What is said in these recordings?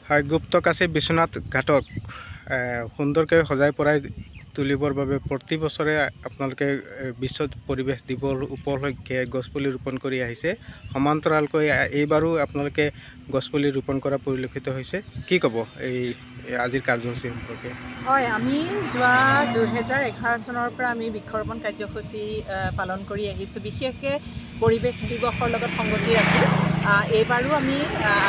হয়, গুপ্তকাশী বিশ্বনাথ ঘাটক সুন্দৰকৈ সজাই পৰাই তুলিবৰ বাবে প্ৰতি বছৰে আপোনালোকে বিশ্ব পৰিৱেশ দিৱস উপলক্ষে গছপুলি ৰোপণ কৰি আহিছে। সমান্তৰালকৈ এইবাৰো আপোনালোকে গছপুলি ৰোপণ কৰা পৰিলক্ষিত হৈছে। কি ক'ব এই আজিৰ কাৰ্যসূচী সম্পৰ্কে? হয়, আমি যোৱা 2011 চনৰ পৰা আমি বৃক্ষৰোপণ কাৰ্যসূচী পালন কৰি আহিছোঁ, বিশেষকৈ পৰিৱেশ দিৱসৰ লগত সংগতি ৰাখি। এইবাৰো আমি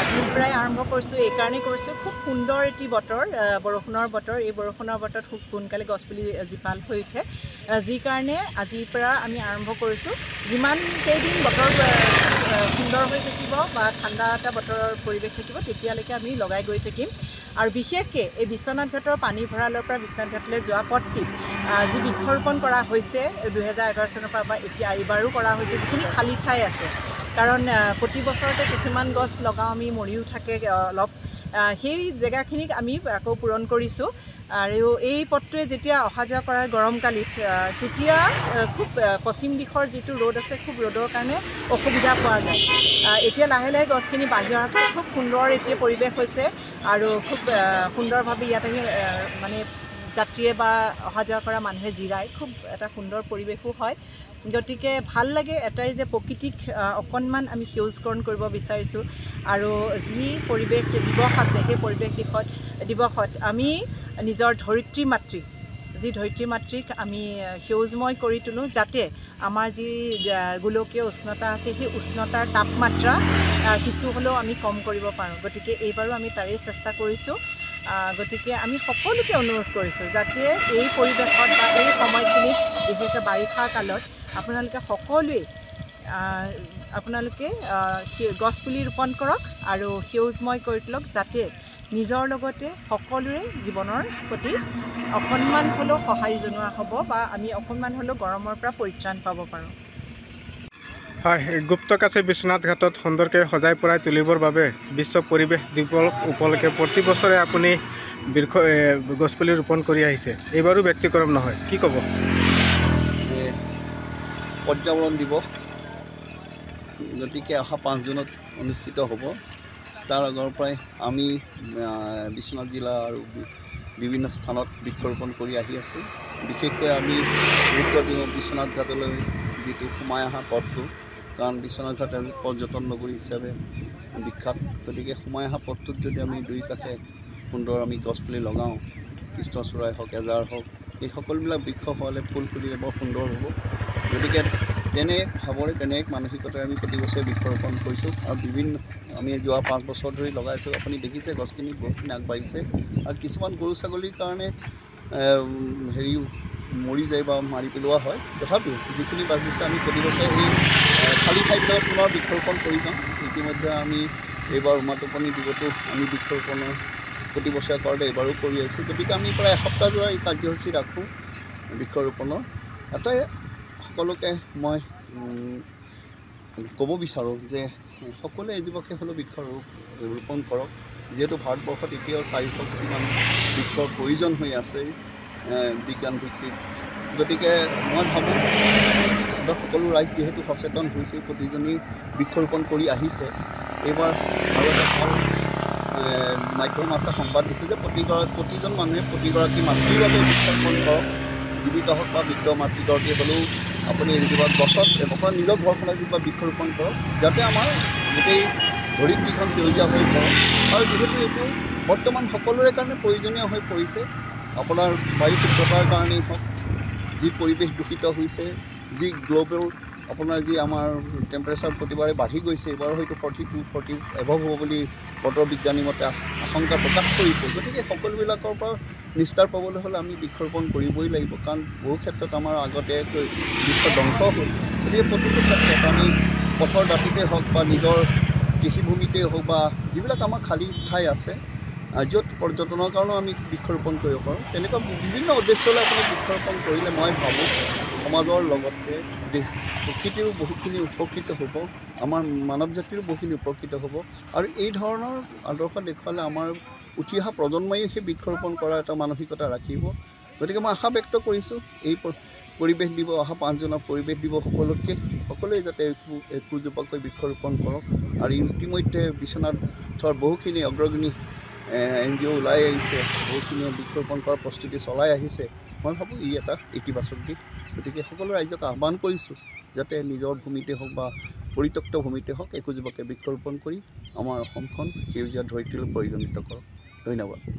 আজিৰ পৰাই আৰম্ভ কৰিছোঁ। এইকাৰণেই কৰিছোঁ, খুব সুন্দৰ এটি বতৰ, বৰষুণৰ বতৰ। এই বৰষুণৰ বতৰত খুব সোনকালে গছপুলি জীপাল হৈ উঠে, যি কাৰণে আজিৰ পৰা আমি আৰম্ভ কৰিছোঁ। যিমান কেইদিন বতৰ সুন্দৰ হৈ থাকিব বা ঠাণ্ডা এটা বতৰৰ পৰিৱেশ থাকিব, তেতিয়ালৈকে আমি লগাই গৈ থাকিম। আৰু বিশেষকৈ এই বিশ্বনাথ ঘাটৰ পানী ভঁৰালৰ পৰা বিশ্বনাথ ঘাটলৈ যোৱা পথটিত যি বৃক্ষৰোপণ কৰা হৈছে 2011 চনৰ পৰা বা এতিয়া এইবাৰো কৰা হৈছে, যিখিনি খালী ঠাই আছে, কাৰণ প্ৰতি বছৰতে কিছুমান গছ লগাওঁ আমি, মৰিও থাকে অলপ, সেই জেগাখিনিক আমি আকৌ পূৰণ কৰিছোঁ। আৰু এই পথটোৱে যেতিয়া অহা যোৱা কৰা গৰমকালিত, তেতিয়া খুব পশ্চিম দিশৰ যিটো ৰ'দ আছে, খুব ৰ'দৰ কাৰণে অসুবিধা পোৱা যায়। এতিয়া লাহে লাহে গছখিনি বাঢ়ি অহাৰ পিছত খুব সুন্দৰ এতিয়া পৰিৱেশ হৈছে আৰু খুব সুন্দৰভাৱে ইয়াত আহি মানে যাত্ৰীয়ে বা অহা যোৱা কৰা মানুহে জিৰায়, খুব এটা সুন্দৰ পৰিৱেশো হয়। গতিকে ভাল লাগে এটাই যে প্ৰকৃতিক অকণমান আমি সেউজকৰণ কৰিব বিচাৰিছোঁ। আৰু যি পৰিৱেশ দিৱস আছে, সেই পৰিৱেশ দিৱসত আমি নিজৰ ধৰিত্ৰী মাতৃক আমি সেউজময় কৰি তোলোঁ, যাতে আমাৰ যি গোলকীয় উষ্ণতা আছে, সেই উষ্ণতাৰ তাপমাত্ৰা কিছু হ'লেও আমি কম কৰিব পাৰোঁ। গতিকে এইবাৰো আমি তাৰেই চেষ্টা কৰিছোঁ। গতিকে আমি সকলোকে অনুৰোধ কৰিছোঁ, যাতে এই পৰিৱেশত বা এই সময়খিনিত, বিশেষকৈ বাৰিষা কালত আপোনালোকে গছপুলি ৰোপণ কৰক আৰু সেউজময় কৰি তোলক, যাতে নিজৰ লগতে সকলোৰে জীৱনৰ প্ৰতি অকণমান হ'লেও সঁহাৰি জনোৱা হ'ব বা আমি অকণমান হ'লেও গৰমৰ পৰা পৰিত্ৰাণ পাব পাৰোঁ। হয়, গুপ্তকাশী বিশ্বনাথ ঘাটত সুন্দৰকৈ সজাই পৰাই তুলিবৰ বাবে বিশ্ব পৰিৱেশ দিৱস উপলক্ষে প্ৰতি বছৰে আপুনি গছপুলি ৰোপণ কৰি আহিছে। এইবাৰো ব্যতিক্ৰম নহয়, কি ক'ব? পৰ্যাৱৰণ দিৱস গতিকে অহা 5 জুনত অনুষ্ঠিত হ'ব। তাৰ আগৰ পৰাই আমি বিশ্বনাথ জিলা আৰু বিভিন্ন স্থানত বৃক্ষৰোপণ কৰি আহি আছোঁ। বিশেষকৈ আমি গুৰুত্ব দিওঁ বিশ্বনাথ ঘাটলৈ যিটো সোমাই অহা পথটো, কাৰণ বিশ্বনাথ ঘাট পৰ্যটন নগৰী হিচাপে বিখ্যাত। গতিকে সোমাই অহা পথটোত যদি আমি দুই কাষে সুন্দৰ আমি গছপুলি লগাওঁ, কৃষ্ণচূড়াই হওক, এজাৰ হওক, এই সকলোবিলাক বৃক্ষ হ'লে ফুল ফুলিলে বৰ সুন্দৰ হ'ব। গতিকে তেনে ভাৱৰে, তেনে এক মানসিকতাৰে আমি প্ৰতি বছৰে বৃক্ষৰোপণ কৰিছোঁ। আৰু আমি যোৱা 5 বছৰ ধৰি লগাইছোঁ। আপুনি দেখিছে গছখিনি বহুতখিনি আগবাঢ়িছে। আৰু কিছুমান গৰু ছাগলীৰ কাৰণে মৰি যায় বা মাৰি পেলোৱা হয়, তথাপিও যিখিনি বাচিছে আমি প্ৰতি বছৰে সেই খালী ঠাইবিলাকত পুনৰ বৃক্ষৰোপণ কৰি যাওঁ। ইতিমধ্যে আমি এইবাৰ উমাটোপনি দিৱতো আমি বৃক্ষৰোপণৰ প্ৰতি বছৰে কৰোঁতে এইবাৰো কৰি আহিছোঁ। গতিকে আমি প্ৰায় এসপ্তাহ জোৰা এই কাৰ্যসূচী ৰাখোঁ বৃক্ষৰোপণৰ। এটাই সকলোকে মই ক'ব বিচাৰোঁ যে সকলোৱে এজোপাকে হ'লেও বৃক্ষ ৰোপণ কৰক। যিহেতু ভাৰতবৰ্ষত এতিয়াও 400 কোটিমান বৃক্ষৰ প্ৰয়োজন হৈ আছে বিজ্ঞান ভিত্তিত। গতিকে মই ভাবোঁ সকলো ৰাইজ যিহেতু সচেতন হৈছে, প্ৰতিজনেই বৃক্ষৰোপণ কৰি আহিছে। এইবাৰ আৰু এটা ভাল মাধ্যম আছে, সংবাদ দিছে যে প্ৰতিজন মানুহে প্ৰতিগৰাকী মাতৃৰ বাবে বৃক্ষৰোপণ কৰক। জীৱিত হওক বা বৃদ্ধ মাতৃগৰাকী হ'লেও আপুনি এজোপা গছত আপোনাৰ নিজৰ ঘৰখনত এজোপা বৃক্ষৰোপণ কৰক, যাতে আমাৰ গোটেই ধৰিত্ৰীখন সেউজীয়া হৈ পৰক। আৰু যিহেতু এইটো বৰ্তমান সকলোৰে কাৰণে প্ৰয়োজনীয় হৈ পৰিছে, আপোনাৰ বায়ু শুদ্ধতাৰ কাৰণেই হওক, যি পৰিৱেশ দূষিত হৈছে, যি গ্ল'বেল আপোনাৰ যি আমাৰ টেম্পাৰেচাৰ প্ৰতিবাৰে বাঢ়ি গৈছে, এইবাৰ হয়তো 42-40 এভৱ হ'ব বুলি বতৰ বিজ্ঞানী মতে আশংকা প্ৰকাশ কৰিছে। গতিকে সকলোবিলাকৰ পৰা নিস্তাৰ পাবলৈ হ'লে আমি বৃক্ষৰোপণ কৰিবই লাগিব, কাৰণ বহু ক্ষেত্ৰত আমাৰ আগতে বৃক্ষ ধ্বংস হ'ল। গতিকে প্ৰতিটো ক্ষেত্ৰত আমি পথৰ দাঁতিতে হওক বা নিজৰ কৃষিভূমিতেই হওক বা যিবিলাক আমাৰ খালী ঠাই আছে, য'ত পৰ্যটনৰ কাৰণেও আমি বৃক্ষৰোপণ কৰিব পাৰোঁ, তেনেকুৱা বিভিন্ন উদ্দেশ্যলৈ আপুনি বৃক্ষৰোপণ কৰিলে মই ভাবোঁ সমাজৰ লগতে প্ৰকৃতিৰো বহুখিনি উপকৃত হ'ব, আমাৰ মানৱ জাতিৰো বহুখিনি উপকৃত হ'ব। আৰু এই ধৰণৰ আদৰ্শ দেখুৱালে আমাৰ উঠি অহা প্ৰজন্মই সেই বৃক্ষৰোপণ কৰাৰ এটা মানসিকতা ৰাখিব। গতিকে মই আশা ব্যক্ত কৰিছোঁ এই পৰিৱেশ দিৱস, অহা 5 জুনত পৰিৱেশ দিৱস উপলক্ষে সকলোৱে যাতে একোজোপাকৈ বৃক্ষৰোপণ কৰক। আৰু ইতিমধ্যে বিশ্বনাথৰ বহুখিনি অগ্ৰণী NGO ওলাই আহিছে, বহুতখিনিয়ে বৃক্ষৰোপণ কৰাৰ প্ৰস্তুতি চলাই আহিছে। মই ভাবোঁ ই এটা ইতিবাচক দিশ। গতিকে সকলো ৰাইজক আহ্বান কৰিছোঁ যাতে নিজৰ ভূমিতে হওক বা পৰিত্যক্ত ভূমিতে হওক একো যুৱকে বৃক্ষৰোপণ কৰি আমাৰ অসমখন সেউজীয়া ধৰিত্ৰীলৈ পৰিগণিত কৰক। ধন্যবাদ।